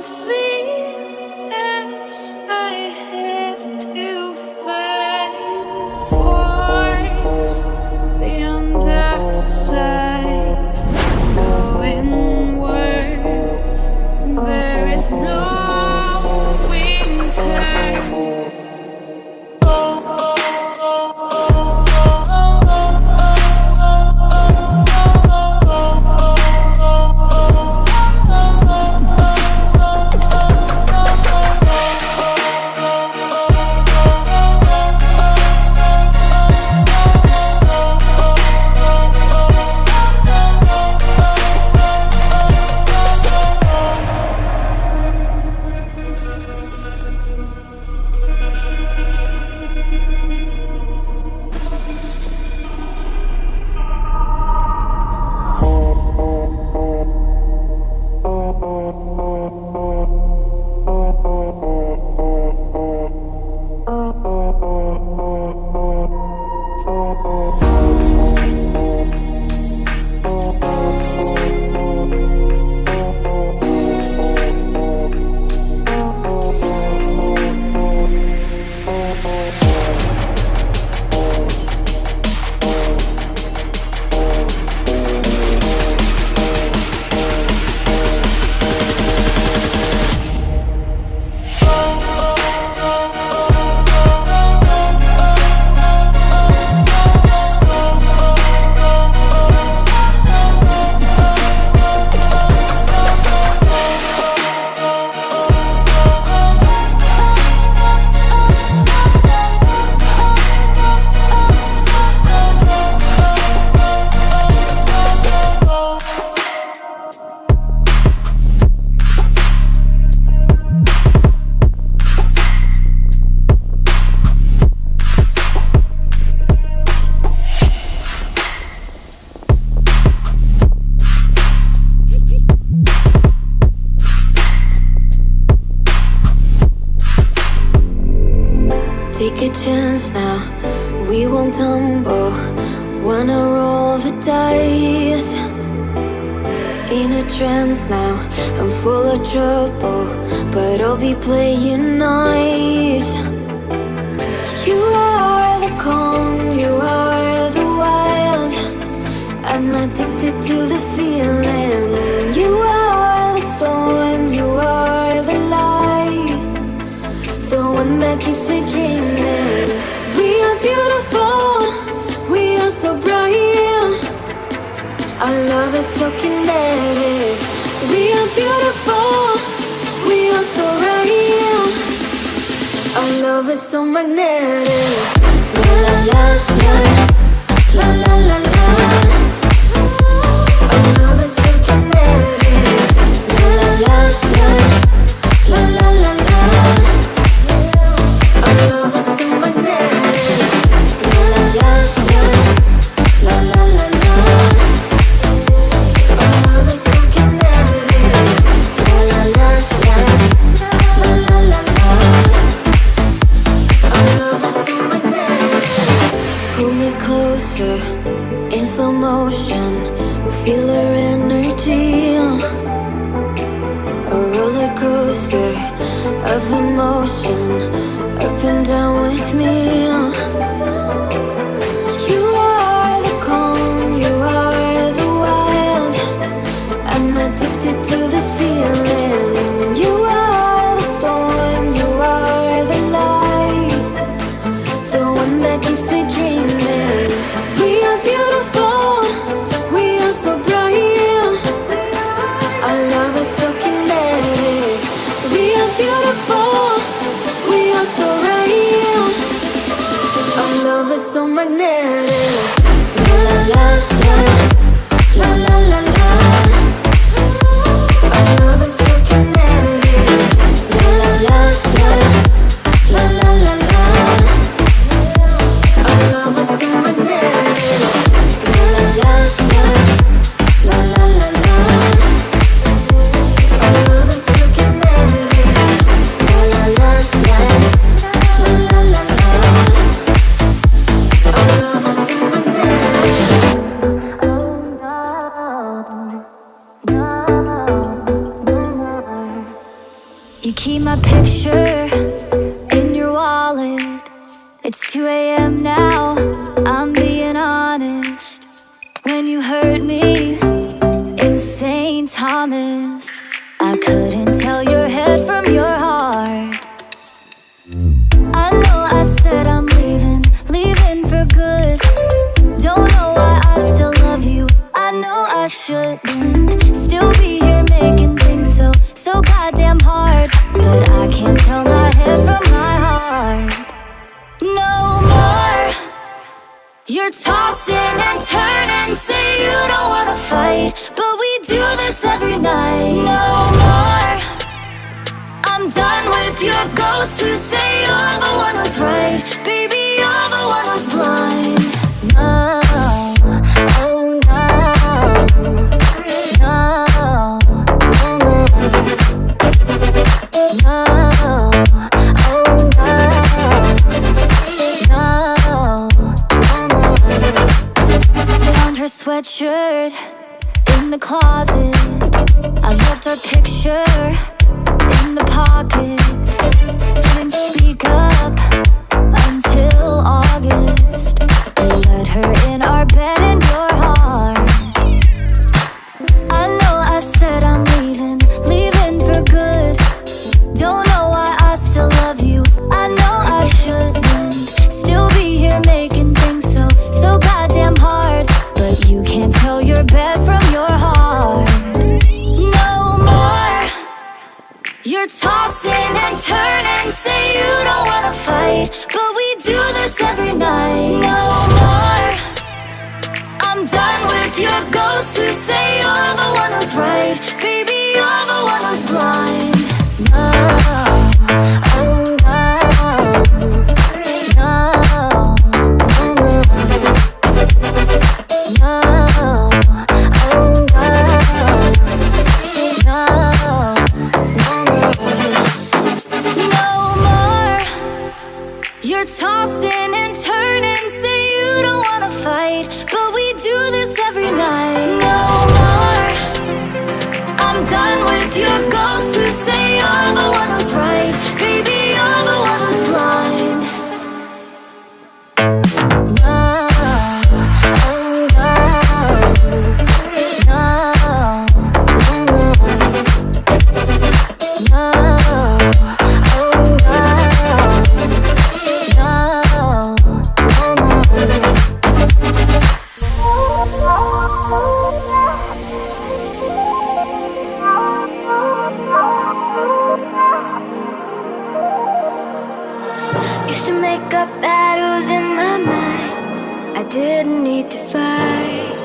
something else I have to find words beyond the sight. Going where there is no winter. Take a chance now, we won't tumble. Wanna roll the dice. In a trance now, I'm full of trouble, but I'll be playing nice. You are the calm, you are the wild. I'm addicted to the feeling. You are the storm, you are the light, the one that keeps me dreaming. We are beautiful, we are so bright. Our love is so kinetic. We are beautiful, we are so right. Our love is so magnetic. La la la la, la la la la. Our love is so kinetic. La la la la, la la la la. Our love is so magnetic. La la la la, la la la la. Our love is so kinetic. La la la la, la la la la. Our love is so magnetic. Pull me closer You keep my picture in your wallet. It's 2 a.m. now, I'm being honest. When you hurt me in St. Thomas, I couldn't tell your head from your heart. I know I said I'm leaving, leaving for good. Don't know why I still love you, I know I shouldn't. Still be here making things so goddamn hard. But I can't tell my head from my heart. No more. You're tossing and turning, say you don't wanna fight, but we do this every night. No more. I'm done with your ghosts who say you're the one who's right. Baby, you're the one who's blind. No, oh no, no, no, no, no, oh no, no, no, no. Found her sweatshirt in the closet. I left her picture in the pocket. Didn't speak up until August. We let her in our bed in your heart. I know I said I'm leaving, leaving for good. Don't know why I still love you, I know I shouldn't. Still be here making things so goddamn hard. But you can't tell your bed from your heart. No more. You're tossing and turning, say you don't wanna fight, but we do this every night. No more. I'm done with your ghosts who say you're the one who's right. Baby, you're the one who's blind. No, oh no, no, no, no, no, oh no, no more. You're tossing and turning, say you don't wanna fight, but we do this every night. No more. I'm done with your ghosts who say you're the one who's right. Baby, you're the one who's blind. No, oh no, no, no, no, oh used to make up battles in my mind I didn't need to fight.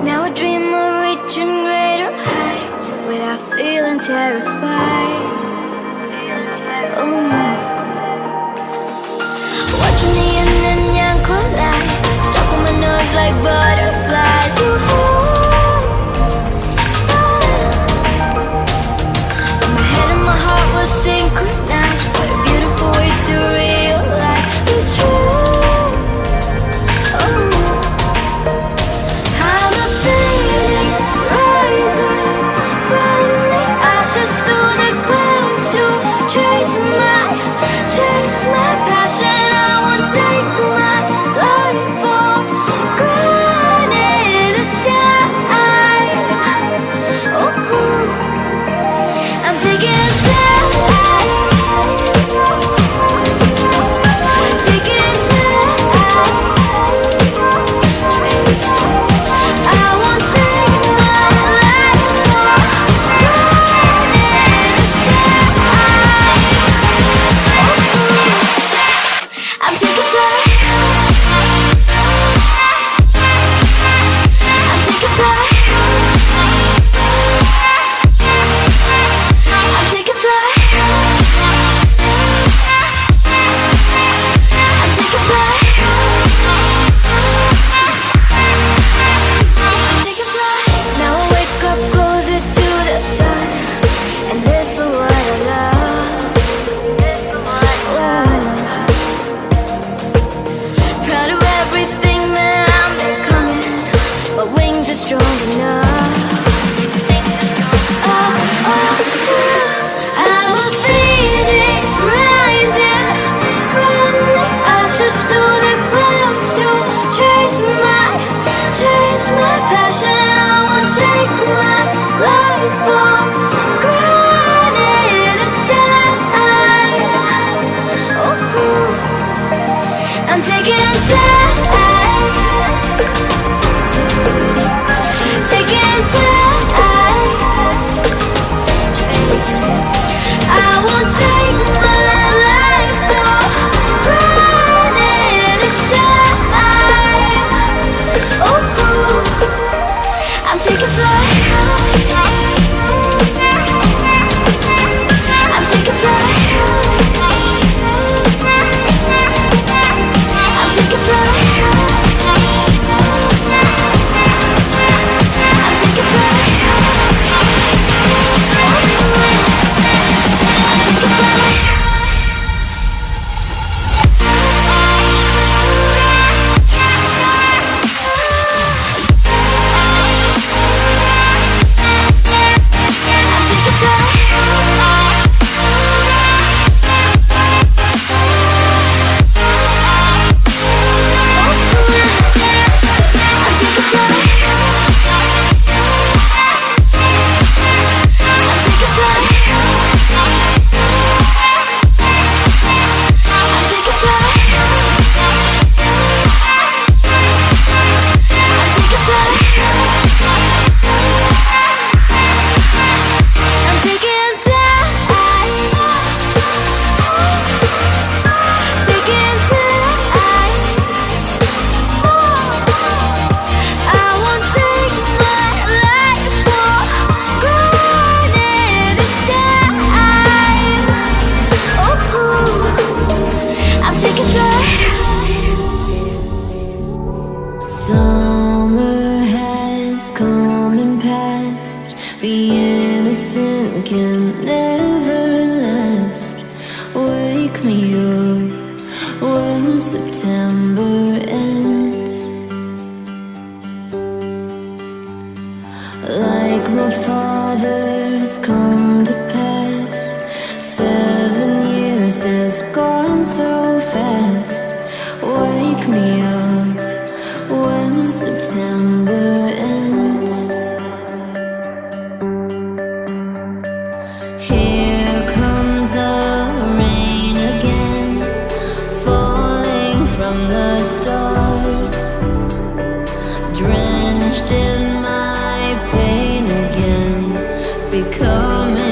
Now I dream of reaching greater heights without feeling terrified. Oh, watching the yin and yang collide, stuck on my nerves like butterflies. My head and my heart were synchronized. What a beautiful way to realize this truth. Oh, how the feelings rising from the ashes through the clouds to chase my passion. I won't take my life for granted. The sky taking flight. I'm taking flight. I'm taking flight. I'm taking flight. Summer has come and passed. The innocent can never last. Wake me up when September ends. Like my father's come to pass. 7 years has gone so fast. Wake me up when September ends. Here comes the rain again, falling from the stars, drenched in my pain again, becoming